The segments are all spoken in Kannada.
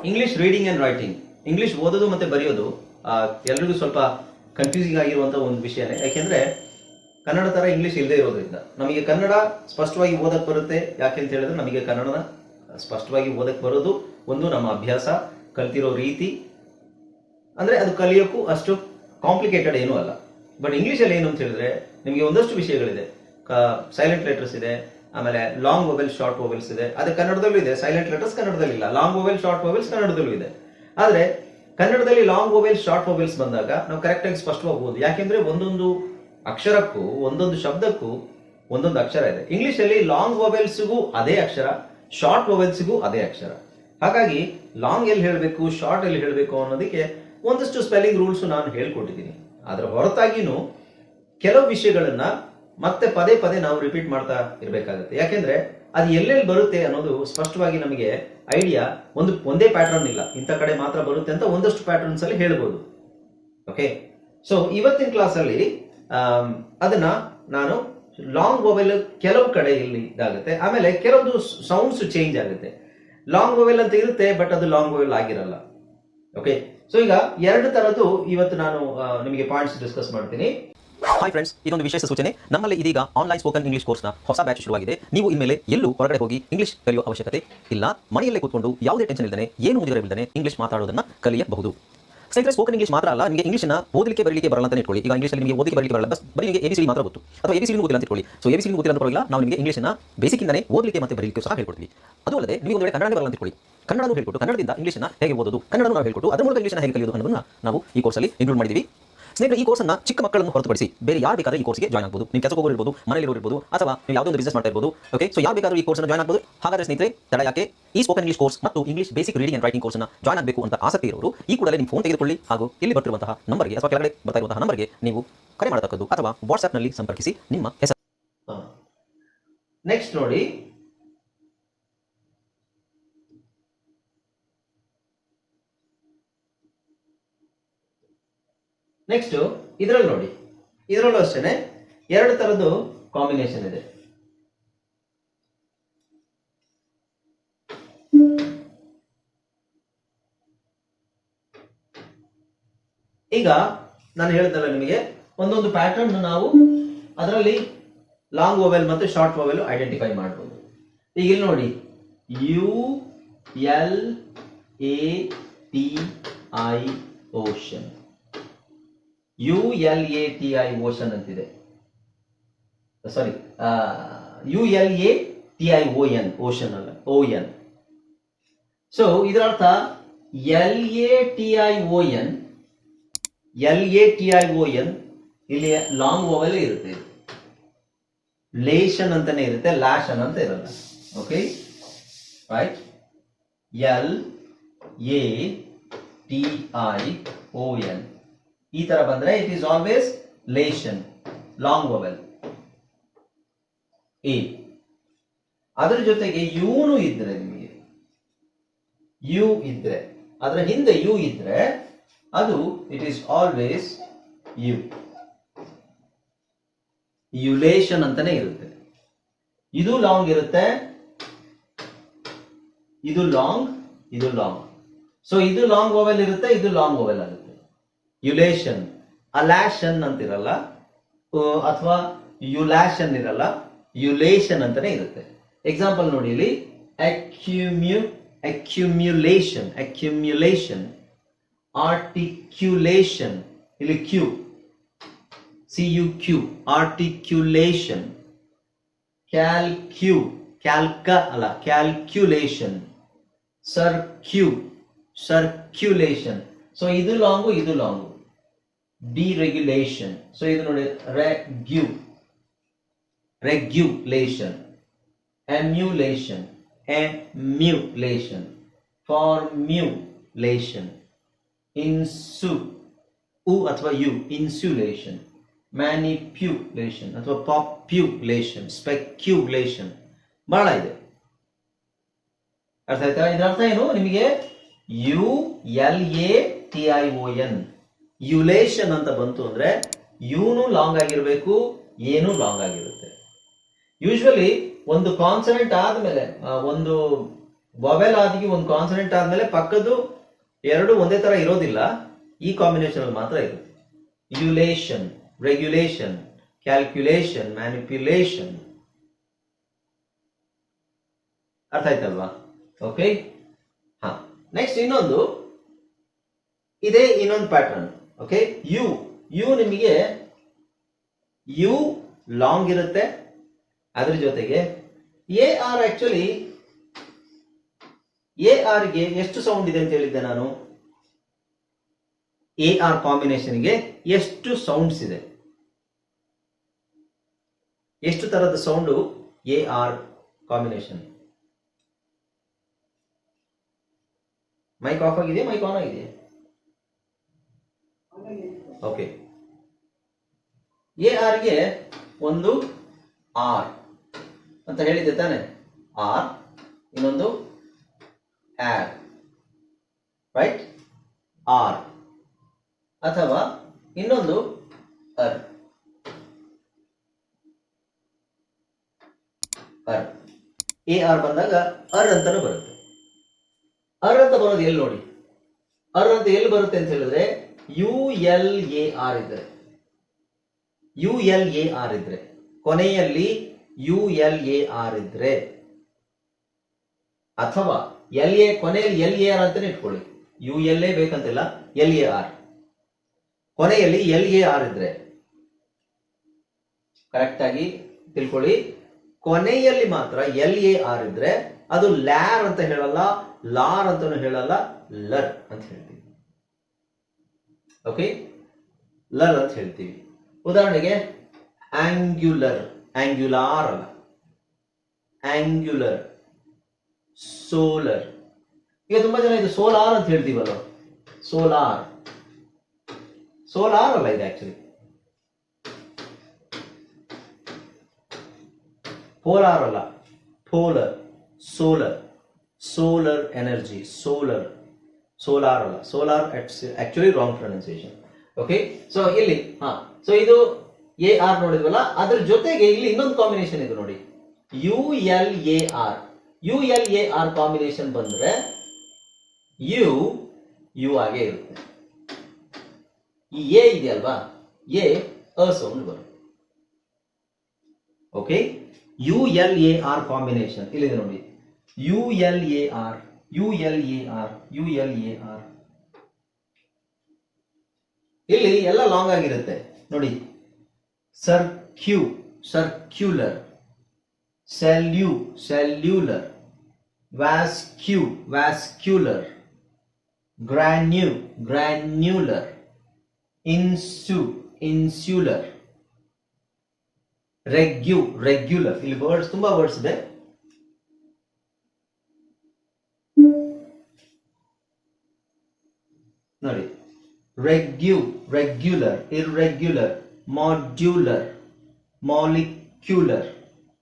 English reading and writing, English ಓದೋದು ಮತ್ತೆ ಬರೆಯೋದು ಎಲ್ರಿಗೂ ಸ್ವಲ್ಪ ಕನ್ಫ್ಯೂಸಿಂಗ್ ಆಗಿರುವಂತಹ ಒಂದು ವಿಷಯನೇ. ಯಾಕೆಂದ್ರೆ ಕನ್ನಡ ತರ ಇಂಗ್ಲಿಷ್ ಇಲ್ಲದೆ ಇರೋದ್ರಿಂದ ನಮಗೆ ಕನ್ನಡ ಸ್ಪಷ್ಟವಾಗಿ ಓದಕ್ ಬರುತ್ತೆ. ಯಾಕೆ ಅಂತ ಹೇಳಿದ್ರೆ ನಮಗೆ ಕನ್ನಡನ ಸ್ಪಷ್ಟವಾಗಿ ಓದಕ್ ಬರೋದು ಒಂದು ನಮ್ಮ ಅಭ್ಯಾಸ, ಕಲ್ತಿರೋ ರೀತಿ, ಅಂದ್ರೆ ಅದು ಕಲಿಯೋಕ್ಕೂ ಅಷ್ಟು ಕಾಂಪ್ಲಿಕೇಟೆಡ್ ಏನೂ ಅಲ್ಲ. ಬಟ್ ಇಂಗ್ಲಿಷಲ್ಲಿ ಏನು ಅಂತ ಹೇಳಿದ್ರೆ ನಿಮಗೆ ಒಂದಷ್ಟು ವಿಷಯಗಳಿದೆ. ಸೈಲೆಂಟ್ ಲೆಟರ್ಸ್ ಇದೆ, ಆಮೇಲೆ ಲಾಂಗ್ ವೊವೆಲ್ ಶಾರ್ಟ್ ವೊವೆಲ್ಸ್ ಇದೆ. ಅದು ಕನ್ನಡದಲ್ಲೂ ಇದೆ. ಸೈಲೆಂಟ್ ಲೆಟರ್ಸ್ ಕನ್ನಡದಲ್ಲಿ ಇಲ್ಲ, ಲಾಂಗ್ ವೊವೆಲ್ ಶಾರ್ಟ್ ವೊವೆಲ್ಸ್ ಕನ್ನಡದಲ್ಲೂ ಇದೆ. ಆದ್ರೆ ಕನ್ನಡದಲ್ಲಿ ಲಾಂಗ್ ವೊವೆಲ್ ಶಾರ್ಟ್ ವೊವೆಲ್ಸ್ ಬಂದಾಗ ನಾವು ಕರೆಕ್ಟ್ ಆಗಿ ಸ್ಪಷ್ಟವಾಗಿ ಓದು. ಯಾಕೆಂದ್ರೆ ಒಂದೊಂದು ಅಕ್ಷರಕ್ಕೂ ಒಂದೊಂದು ಶಬ್ದಕ್ಕೂ ಒಂದೊಂದು ಅಕ್ಷರ ಇದೆ. ಇಂಗ್ಲಿಷ್ ಅಲ್ಲಿ ಲಾಂಗ್ ವೊವೆಲ್ಸ್ಗೂ ಅದೇ ಅಕ್ಷರ, ಶಾರ್ಟ್ ವೊವೆಲ್ಸ್ಗೂ ಅದೇ ಅಕ್ಷರ. ಹಾಗಾಗಿ ಲಾಂಗ್ ಎಲ್ಲಿ ಹೇಳಬೇಕು, ಶಾರ್ಟ್ ಎಲ್ಲಿ ಹೇಳಬೇಕು ಅನ್ನೋದಕ್ಕೆ ಒಂದಷ್ಟು ಸ್ಪೆಲ್ಲಿಂಗ್ ರೂಲ್ಸ್ ನಾನು ಹೇಳ್ಕೊಟ್ಟಿದ್ದೀನಿ. ಅದರ ಹೊರತಾಗಿನೂ ಕೆಲವು ವಿಷಯಗಳನ್ನ ಮತ್ತೆ ಪದೇ ಪದೇ ನಾವು ರಿಪೀಟ್ ಮಾಡ್ತಾ ಇರಬೇಕಾಗುತ್ತೆ. ಯಾಕೆಂದ್ರೆ ಅದು ಎಲ್ಲೆಲ್ಲಿ ಬರುತ್ತೆ ಅನ್ನೋದು ಸ್ಪಷ್ಟವಾಗಿ ನಮಗೆ ಐಡಿಯಾ ಒಂದೇ ಪ್ಯಾಟರ್ನ್ ಇಲ್ಲ, ಇಂಥ ಕಡೆ ಮಾತ್ರ ಬರುತ್ತೆ ಅಂತ ಒಂದಷ್ಟು ಪ್ಯಾಟರ್ನ್ಸ್ ಅಲ್ಲಿ ಹೇಳ್ಬೋದು. ಓಕೆ, ಸೊ ಇವತ್ತಿನ ಕ್ಲಾಸ್ ಅಲ್ಲಿ ಅದನ್ನ ನಾನು ಲಾಂಗ್ ವೊವೆಲ್ ಕೆಲವು ಕಡೆ ಇಲ್ಲಿ ಇದಾಗುತ್ತೆ, ಆಮೇಲೆ ಕೆಲವೊಂದು ಸೌಂಡ್ಸ್ ಚೇಂಜ್ ಆಗುತ್ತೆ. ಲಾಂಗ್ ವೊವೆಲ್ ಅಂತ ಇರುತ್ತೆ, ಬಟ್ ಅದು ಲಾಂಗ್ ವೊವೆಲ್ ಆಗಿರಲ್ಲ. ಓಕೆ, ಸೊ ಈಗ ಎರಡು ತರದ್ದು ಇವತ್ತು ನಾನು ನಿಮಗೆ ಪಾಯಿಂಟ್ಸ್ ಡಿಸ್ಕಸ್ ಮಾಡ್ತೀನಿ. ಹಾಯ್ ಫ್ರೆಂಡ್ಸ್, ಇದೊಂದು ವಿಶೇಷ ಸೂಚನೆ. ನಮ್ಮಲ್ಲಿ ಇದೀಗ ಆನ್ಲೈನ್ ಸ್ಪೋಕನ್ ಇಂಗ್ಲಿಷ್ ಕೋರ್ಸ್ನ ಹೊಸ ಬ್ಯಾಚ್ ಶುರುವಾಗಿದೆ. ನೀವು ಇನ್ಮೇಲೆ ಎಲ್ಲೂ ಹೊರಗಡೆ ಹೋಗಿ ಇಂಗ್ಲಿಷ್ ಕಲಿಯುವ ಅವಶ್ಯಕತೆ ಇಲ್ಲ. ಮನೆಯಲ್ಲೇ ಕೂತ್ಕೊಂಡು ಯಾವುದೇ ಟೆನ್ಷನ್ ಇಲ್ಲದೆ, ಏನು ಮುಗಿದಿರಬಿಲ್ಲದೆ ಇಂಗ್ಲಿಷ್ ಮಾತಾಡೋದನ್ನ ಕಲಿಯಬಹುದು. ಸ್ನೇಹಿತರೆ, ಸ್ಪೋಕನ್ ಇಂಗ್ಲಿಷ್ ಮಾತ್ರ ಅಲ್ಲ, ನಿಮಗೆ ಇಂಗ್ಲಿಷ್ನ ಓದಲಿಕ್ಕೆ ಬರಲಿಕ್ಕೆ ಬರಲ್ಲ ಅಂತ ಇಟ್ಕೊಳ್ಳಿ. ಈಗ ಇಂಗ್ಲಿಷಲ್ಲಿ ನಿಮಗೆ ಓದಲಿಕ್ಕೆ ಬರಲಿಕ್ಕೆ ಬರಲ್ಲ, ಬರೀ ನಿಮಗೆ ABCD ಮಾತ್ರ ಗೊತ್ತು, ಅಥವಾ ABCD ಗೊತ್ತಿಲ್ಲ ಅಂತ ಇಟ್ಕೊಳ್ಳಿ. ಸೊ ABCD ಗೊತ್ತಿಲ್ಲ ಅಂತ ಪರವಾಗಿಲ್ಲ, ನಾವು ನಿಮಗೆ ಇಂಗ್ಲಿಷ್ನ ಬೇಸಿಕ್ ಇಂದನೇ ಓದಲಿಕ್ಕೆ ಮತ್ತೆ ಬರಲಿಕ್ಕೆ ಸಹ ಹೇಳ್ಕೊಡ್ತೀವಿ. ಅದು ಅಲ್ಲದೆ ನೀವು ಒಂದು ವೇಳೆ ಕನ್ನಡ ಬರಲ್ಲ ಅಂತ ಇಟ್ಕೊಳ್ಳಿ, ಕನ್ನಡನೂ ಹೇಳ್ಕೊಟ್ಟು ಕನ್ನಡದಿಂದ ಇಂಗ್ಲಿಷ್ನ ಹೇಗೆ ಓದೋದು, ಕನ್ನಡನೂ ನಾವು ಹೇಳ್ಕೊಟ್ಟು ಅದರ ಮೂಲಕ ಇಂಗ್ಲಿಷ್ನ ಹೇಗೆ ಕಲಿಯೋದು ಅನ್ನೋದನ್ನ ನಾವು ಈ ಕೋರ್ಸಲ್ಲಿ ಇನ್ಕ್ಲೂಡ್ ಮಾಡಿದ್ದೀವಿ. ಸ್ನೇಹಿತರೆ, ಈ ಕೋರ್ಸ್ನ ಚಿಕ್ಕ ಮಕ್ಕಳನ್ನು ಹೊರತುಪಡಿಸಿ ಬೇರೆ ಯಾರು ಬೇಕಾದ್ರೆ ಈ ಕೋರ್ಸ್ಗೆ ಜಾಯ್ನ್ ಆಗಬಹುದು. ನೀವು ಕೆಲಸಕ್ಕೆ ಹೋಗಿರ್ಬೋದು, ಮನೆಯಲ್ಲಿ ಇರ್ಬೋದು, ಅಥವಾ ನೀವು ಯಾವುದೋ ಒಂದು ಬಿಸ್ನೆಸ್ ಮಾಡ್ತಾ ಇರ್ಬೋದು. ಓಕೆ, ಸೊ ಯಾರು ಬೇಕಾದ್ರೂ ಈ ಕೋರ್ಸ್ನ ಜಾಯ್ನ್ ಆಗಬಹುದು. ಹಾಗಾದ್ರೆ ಸ್ನೇಹಿತರೆ, ತಡ ಯಾಕೆ? ಈ ಸ್ಪೋಕನ್ ಇಂಗ್ಲಿಷ್ ಕೋರ್ಸ್ ಮತ್ತು English basic reading and writing ಕೋರ್ಸ್ನ ಜಾಯ್ನ್ ಆಗಬೇಕು ಅಂತ ಆಸಕ್ತಿ ಇರೋರು ಈ ಕೂಡಲೇ ನಿಮ್ಮ ಫೋನ್ ತೆಗೆದುಕೊಳ್ಳಿ, ಹಾಗೂ ಇಲ್ಲಿ ಬರ್ತಿರುವಂತಹ ನಂಬರ್ಗೆ ಅಥವಾ ಕೆಳಗಡೆ ಬರ್ತಾ ಇರುವಂತಹ ನಂಬರ್ಗೆ ನೀವು ಕರೆ ಮಾಡತಕ್ಕದ್ದು, ಅಥವಾ ವಾಟ್ಸ್ಆಪ್ನಲ್ಲಿ ಸಂಪರ್ಕಿಸಿ ನಿಮ್ಮ ಹೆಸರು. ನೆಕ್ಸ್ಟ್ ನೋಡಿ, ನೆಕ್ಸ್ಟ್ ಇದರಲ್ಲಿ ನೋಡಿ, ಇದರಲ್ಲೂ ಅಷ್ಟೇನೆ ಎರಡು ತರದ್ದು ಕಾಂಬಿನೇಷನ್ ಇದೆ. ಈಗ ನಾನು ಹೇಳ್ದಲ್ಲ ನಿಮಗೆ, ಒಂದೊಂದು ಪ್ಯಾಟರ್ನ್ ನಾವು ಅದರಲ್ಲಿ ಲಾಂಗ್ ವೊವೆಲ್ ಮತ್ತು ಶಾರ್ಟ್ ವೊವೆಲ್ ಐಡೆಂಟಿಫೈ ಮಾಡಬಹುದು. ಈಗ ಇಲ್ಲಿ ನೋಡಿ, ULATI ಓಷನ್, ULATI ಓಷನ್ ಅಂತಿದೆ. ಸಾರಿ, ULATI ಓಷನ್ ಅಲ್ಲ, ON. ಸೊ ಇದರ ಅರ್ಥ LATI ಇಲ್ಲಿ ಲಾಂಗ್ ವೊವೆಲ್ ಇರುತ್ತೆ, ಲೇಷನ್ ಅಂತಾನೆ ಇರುತ್ತೆ, ಲ್ಯಾಷನ್ ಅಂತ ಇರಲ್ಲ. Okay, right. LATION ಈ ತರ ಬಂದ್ರೆ it is always lation, long vowel A. ಅದರ ಜೊತೆಗೆ ಯೂನು ಇದ್ರೆ, ನಿಮಗೆ ಯು ಇದ್ರೆ, ಅದರ ಹಿಂದೆ ಯು ಇದ್ರೆ ಅದು ಇಟ್ ಈಸ್ ಆಲ್ವೇಸ್ ಯು, ಯುಲೇಷನ್ ಅಂತಾನೆ ಇರುತ್ತೆ. ಇದು ಲಾಂಗ್ ಇರುತ್ತೆ, ಇದು ಲಾಂಗ್, ಇದು ಲಾಂಗ್. ಸೊ ಇದು ಲಾಂಗ್ ವೊವೆಲ್ ಇರುತ್ತೆ, ಇದು ಲಾಂಗ್ ವೊವೆಲ್ ಆಗುತ್ತೆ. ಯುಲೇಷನ್, ಅಲ್ಯಾಷನ್ ಅಂತಿರಲ್ಲ, ಅಥವಾ ಯುಲ್ಯಾಷನ್ ಇರಲ್ಲ, ಯುಲೇಷನ್ ಅಂತಾನೆ ಇರುತ್ತೆ. ಎಕ್ಸಾಂಪಲ್ ನೋಡಿ, ಇಲ್ಲಿ ಅಕ್ಯುಮ್ಯುಲೇಷನ್, ಆರ್ಟಿಕ್ಯುಲೇಷನ್, ಇಲ್ಲಿ ಕ್ಯೂ, CUQ, ಆರ್ಟಿಕ್ಯುಲೇಷನ್. ಕ್ಯಾಲ್ಕ ಅಲ್ಲ, ಕ್ಯಾಲ್ಕ್ಯುಲೇಷನ್. ಸರ್ಕ್ಯುಲೇಷನ್. ಸೊ ಇದು ಲಾಂಗು, ಇದು ಲಾಂಗು. ಡಿರೆಗ್ಯುಲೇಷನ್. ಸೊ ಇದು ನೋಡಿ, ರೆಗ್ಯುಲೇಷನ್, ಎಮ್ಯುಲೇಷನ್, ಫಾರ್ಮ್ಯುಲೇಷನ್, ಅಥವಾ ಇನ್ಸುಲೇಷನ್, ಮ್ಯಾನಿಪ್ಯುಲೇಷನ್ ಅಥವಾ ಪಾಪ್ಯುಲೇಷನ್, ಸ್ಪೆಕ್ಯುಲೇಷನ್, ಬಹಳ ಇದೆ. ಅರ್ಥ ಆಯ್ತಾ? ಇದರ ಅರ್ಥ ಏನು ನಿಮಗೆ? ULATION ಯುಲೇಷನ್ ಅಂತ ಬಂತು ಅಂದ್ರೆ ಯೂನು ಲಾಂಗ್ ಆಗಿರ್ಬೇಕು, ಏನು ಲಾಂಗ್ ಆಗಿರುತ್ತೆ. ಯೂಶುವಲಿ ಒಂದು ಕಾನ್ಸನೆಂಟ್ ಆದ್ಮೇಲೆ, ಒಂದು ವೊವೆಲ್ ಆಗಿ ಒಂದು ಕಾನ್ಸನೆಂಟ್ ಆದ್ಮೇಲೆ ಪಕ್ಕದ್ದು ಎರಡು ಒಂದೇ ತರ ಇರೋದಿಲ್ಲ. ಈ ಕಾಂಬಿನೇಷನ್ ಅಲ್ಲಿ ಮಾತ್ರ ಇದು. Ulation, regulation, calculation, manipulation. ಅರ್ಥ ಆಯ್ತಲ್ವಾ? ಓಕೆ. ಹಾ, ನೆಕ್ಸ್ಟ್ ಇನ್ನೊಂದು ಇದೇ ಇನ್ನೊಂದು ಪ್ಯಾಟರ್ನ್. ಓಕೆ, ಯು ನಿಮಗೆ ಯು ಲಾಂಗ್ ಇರುತ್ತೆ. ಅದ್ರ ಜೊತೆಗೆ A R, actually A R ಗೆ ಎಷ್ಟು ಸೌಂಡ್ ಇದೆ ಅಂತ ಹೇಳಿದ್ದೆ ನಾನು? ಎ ಆರ್ ಕಾಂಬಿನೇಷನ್ಗೆ ಎಷ್ಟು ಸೌಂಡ್ಸ್ ಇದೆ, ಎಷ್ಟು ತರದ sound A R combination? Mic off ಆಗಿದೆ, ಮೈಕ್ ಆನ್ ಆಗಿದೆ? ಓಕೆ. ಎ ಆರ್ ಗೆ ಒಂದು ಆರ್ ಅಂತ ಹೇಳಿದ್ದೆ ತಾನೆ? ಆರ್, ಇನ್ನೊಂದು ಆರ್, ರೈಟ್? ಆರ್ ಅಥವಾ ಇನ್ನೊಂದು ಅರ್. ಅರ್, ಎ ಆರ್ ಬಂದಾಗ ಅರ್ ಅಂತಾನು ಬರುತ್ತೆ. ಅರ್ ಅಂತ ಬರೋದು ಎಲ್ಲಿ ನೋಡಿ? ಅರ್ ಅಂತ ಎಲ್ಲಿ ಬರುತ್ತೆ ಅಂತ ಹೇಳಿದ್ರೆ ಯು ಎಲ್ ಎ ಆರ್ ಇದ್ರೆ, ಯು ಎಲ್ ಎ ಆರ್ ಇದ್ರೆ, ಕೊನೆಯಲ್ಲಿ ಯು ಎಲ್ ಎ ಆರ್ ಇದ್ರೆ, ಅಥವಾ ಎಲ್ ಎ ಕೊನೆಯಲ್ಲಿ ಎಲ್ ಎ ಆರ್ ಅಂತಾನೆ ಇಟ್ಕೊಳ್ಳಿ. ಯು ಎಲ್ ಎ ಬೇಕಂತಿಲ್ಲ, ಎಲ್ ಎ ಆರ್ ಕೊನೆಯಲ್ಲಿ ಎಲ್ ಎ ಆರ್ ಇದ್ರೆ ಕರೆಕ್ಟ್ ಆಗಿ ತಿಳ್ಕೊಳ್ಳಿ. ಕೊನೆಯಲ್ಲಿ ಮಾತ್ರ ಎಲ್ ಎ ಆರ್ ಇದ್ರೆ ಅದು ಲ್ಯಾರ್ ಅಂತ ಹೇಳಲ್ಲ, ಲಾರ್ ಅಂತಾನು ಹೇಳಲ್ಲ, ಲರ್ ಅಂತ ಹೇಳ್ತೀವಿ. ಓಕೆ, ಲರ್ ಅಂತ ಹೇಳ್ತೀವಿ. ಉದಾಹರಣೆಗೆ ಆಂಗ್ಯುಲರ್, ಆಂಗ್ಯುಲಾರ್ ಅಲ್ಲ, ಆಂಗ್ಯುಲರ್, ಸೋಲರ್. ಈಗ ತುಂಬಾ ಜನ ಇದು ಸೋಲಾರ್ ಅಂತ ಹೇಳ್ತೀವಲ್ಲ, ಸೋಲಾರ್, ಸೋಲಾರ್ ಅಲ್ಲ ಇದು ಆಕ್ಚುಲಿ. ಪೋಲಾರ್ ಅಲ್ಲ, polar, solar, solar energy, solar, solar ಅಲ್ಲ, solar actually wrong pronunciation. Okay, so ಇಲ್ಲಿ ಸೊ ಇದು ಎ ಆರ್ ನೋಡಿದ್ವಲ್ಲ, ಅದ್ರ ಜೊತೆಗೆ ಇಲ್ಲಿ ಇನ್ನೊಂದು ಕಾಂಬಿನೇಷನ್ ಇದೆ ನೋಡಿ, U L A R. U L A R combination ಬಂದ್ರೆ ಯು ಆಗೇ ಇರುತ್ತೆ. ಈ ಎ ಇದೆಯಲ್ವಾ, ಎ ಅ ಸೌಂಡ್ ಬರುತ್ತೆ. Okay, U L A R combination ಇಲ್ಲಿದೆ ನೋಡಿ, U L A R, U L A R, U L A R. ಇಲ್ಲಿ ಎಲ್ಲ ಲಾಂಗ್ ಆಗಿರುತ್ತೆ ನೋಡಿ. Circular, cellular, vascular, granular, insular, regular. ಇಲ್ಲಿ ವರ್ಡ್ಸ್, ತುಂಬಾ ವರ್ಡ್ಸ್ ಇದೆ. ನೋಡಿ, regular, irregular, modular, molecular,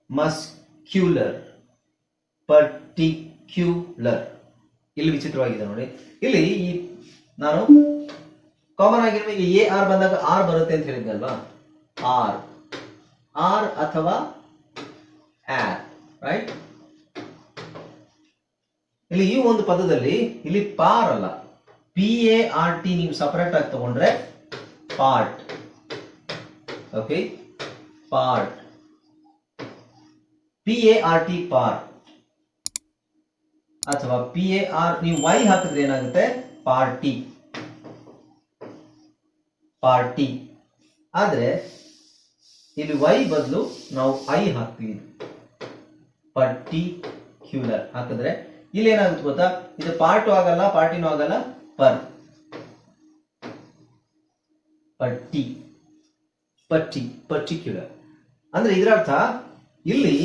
muscular, particular. ಇಲ್ಲಿ ವಿಚಿತ್ರವಾಗಿದೆ ನೋಡಿ. ಇಲ್ಲಿ ನಾನು ಕಾಮನ್ ಆಗಿರುವ ಎ ಆರ್ ಬಂದಾಗ ಆರ್ ಬರುತ್ತೆ ಅಂತ ಹೇಳಿದ್ದೆ ಅಲ್ವಾ? ಆರ್ ಅಥವಾ ಆರ್, ರೈಟ್? ಇಲ್ಲಿ ಈ ಒಂದು ಪದದಲ್ಲಿ ಇಲ್ಲಿ ಪಾರ್ ಅಲ್ಲ, ಪಿ ಎ ಆರ್ ಟಿ ನೀವು ಸಪರೇಟ್ ಆಗಿ ತಗೊಂಡ್ರೆ part. Okay, part, P A R T par, ಅಥವಾ ಪಿ ಎ ಆರ್ ನೀವು ವೈ ಹಾಕಿದ್ರೆ ಏನಾಗುತ್ತೆ? Party, party. ಆದ್ರೆ ಇಲ್ಲಿ ವೈ ಬದಲು ನಾವು ಐ ಹಾಕ್ತೀವಿ, ಪರ್ಟಿಕ್ಯುಲರ್ ಹಾಕಿದ್ರೆ ಇಲ್ಲಿ ಏನಾಗುತ್ತೆ ಗೊತ್ತಾ? ಇದು ಪಾರ್ಟು ಆಗಲ್ಲ, ಪಾರ್ಟಿನೂ ಆಗಲ್ಲ, ಪರ್ಟಿಕ್ಯುಲರ್. ಅಂದ್ರೆ ಇದರ ಅರ್ಥ ಇಲ್ಲಿ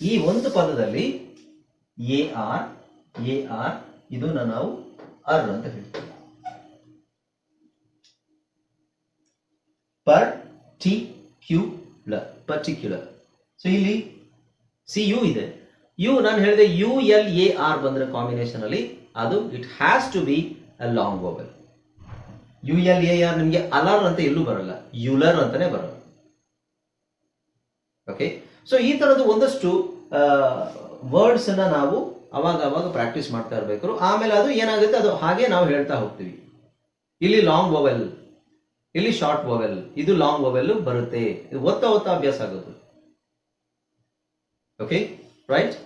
ಈ ಒಂದು ಪದದಲ್ಲಿ ಎ ಆರ್ ಇದನ್ನ ನಾವು ಅರ್ ಅಂತ ಹೇಳ್ತೀವಿ. ಪರ್ಟಿಕ್ಯುಲರ್. ಸೊ ಇಲ್ಲಿ ಸಿ ಯು ಇದೆ. ಯು ನಾನು ಹೇಳಿದೆ ಯು ಎಲ್ ಎ ಆರ್ ಬಂದ್ರೆ ಕಾಂಬಿನೇಷನ್ ಅಲ್ಲಿ ಅದು it has to be a long vowel. U L A R ನಿಮಗೆ ಅಲರ್ ಅಂತ ಎಲ್ಲೂ ಬರಲ್ಲ, ಯುಲರ್ ಅಂತಾನೆ ಬರಲ್ಲ. ಓಕೆ, ಸೊ ಈ ತರದ್ದು ಒಂದಷ್ಟು ವರ್ಡ್ಸ್ ಅನ್ನ ನಾವು ಅವಾಗ ಅವಾಗ ಪ್ರಾಕ್ಟೀಸ್ ಮಾಡ್ತಾ ಇರಬೇಕು. ಆಮೇಲೆ ಅದು ಏನಾಗುತ್ತೆ ಅದು ಹಾಗೆ ನಾವು ಹೇಳ್ತಾ ಹೋಗ್ತೀವಿ. ಇಲ್ಲಿ ಲಾಂಗ್ ವೊವೆಲ್, ಇಲ್ಲಿ ಶಾರ್ಟ್ ವೊವೆಲ್, ಇದು ಲಾಂಗ್ ವೊವೆಲ್ ಬರುತ್ತೆ. ಇದು ಓದ್ತಾ ಓದ್ತಾ ಅಭ್ಯಾಸ ಆಗೋದು. Okay, right?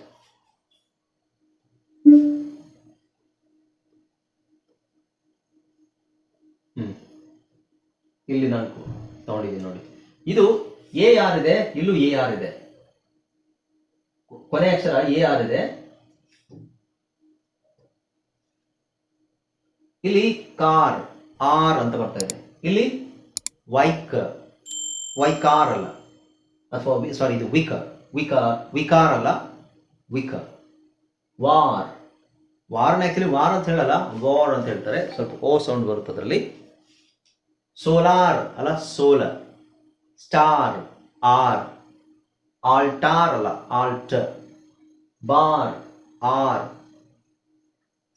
ಇಲ್ಲಿ ನಾನು ತಗೊಂಡಿದ್ದೀನಿ ನೋಡಿ. ಇದು ಎ ಆರ್ ಇದೆ, ಇಲ್ಲೂ ಎ ಆರ್ ಇದೆ. ಕೊನೆ ಅಕ್ಷರ ಎ ಆರ್ ಇದೆ. ಇಲ್ಲಿ ಕಾರ್ ಆರ್ ಅಂತ ಬರ್ತಾ ಇದೆ. ಇಲ್ಲಿ ವೈಕಾರ್ ಅಲ್ಲ, ಅಥವಾ ಸಾರಿ ಇದು ವಿಕಾರ್ ಅಲ್ಲ, ವಾರ್ನ ಆಕ್ಚುಲಿ ವಾರ್ ಅಂತ ಹೇಳಲ್ಲ, ವಾರ್ ಅಂತ ಹೇಳ್ತಾರೆ. ಸ್ವಲ್ಪ ಓ ಸೌಂಡ್ ಬರುತ್ತೆ ಅದರಲ್ಲಿ. ಸೋಲಾರ್ ಅಲ್ಲ, ಸೋಲರ್. Star R. ಆಲ್ಟಾರ್ ಅಲ್ಲ, ಆಲ್ಟ್. Bar R.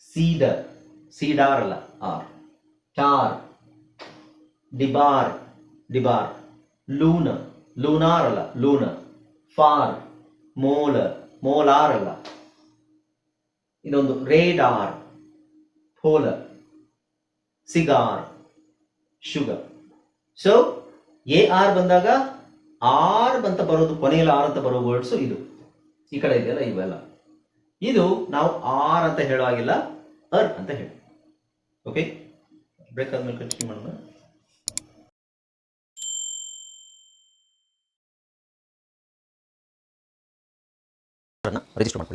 ಸೀಡಾರ್ ಅಲ್ಲ, ಆರ್. ಟಾರ್. ಡಿಬಾರ್. ಲೂನಾರ್ ಅಲ್ಲ, ಲೂನರ್. ಫಾರ್. ಮೋಲಾರ್ ಅಲ್ಲ. ಇನ್ನೊಂದು radar. Polar. Cigar. Sugar. So A R ಬಂದಾಗ ಆರ್ ಅಂತ ಬರೋದು, ಕೊನೆಯಲ್ಲಿ ಆರ್ ಅಂತ ಬರೋ ವರ್ಡ್ಸ್ ಇದು. ಈ ಕಡೆ ಇದೆಯಲ್ಲ ಇವೆಲ್ಲ. ಇದು ನಾವು ಆರ್ ಅಂತ ಹೇಳೋ ಹಾಗಿಲ್ಲ, ಅರ್ ಅಂತ ಹೇಳಿ. ಓಕೆ, ಬ್ರೇಕ್ ಆದ್ಮೇಲೆ ಕಂಟಿನ್ಯೂ ಮಾಡೋಣ. ರಿಜಿಸ್ಟರ್ ಮಾಡ್ಕೊಳ್ಳಿ.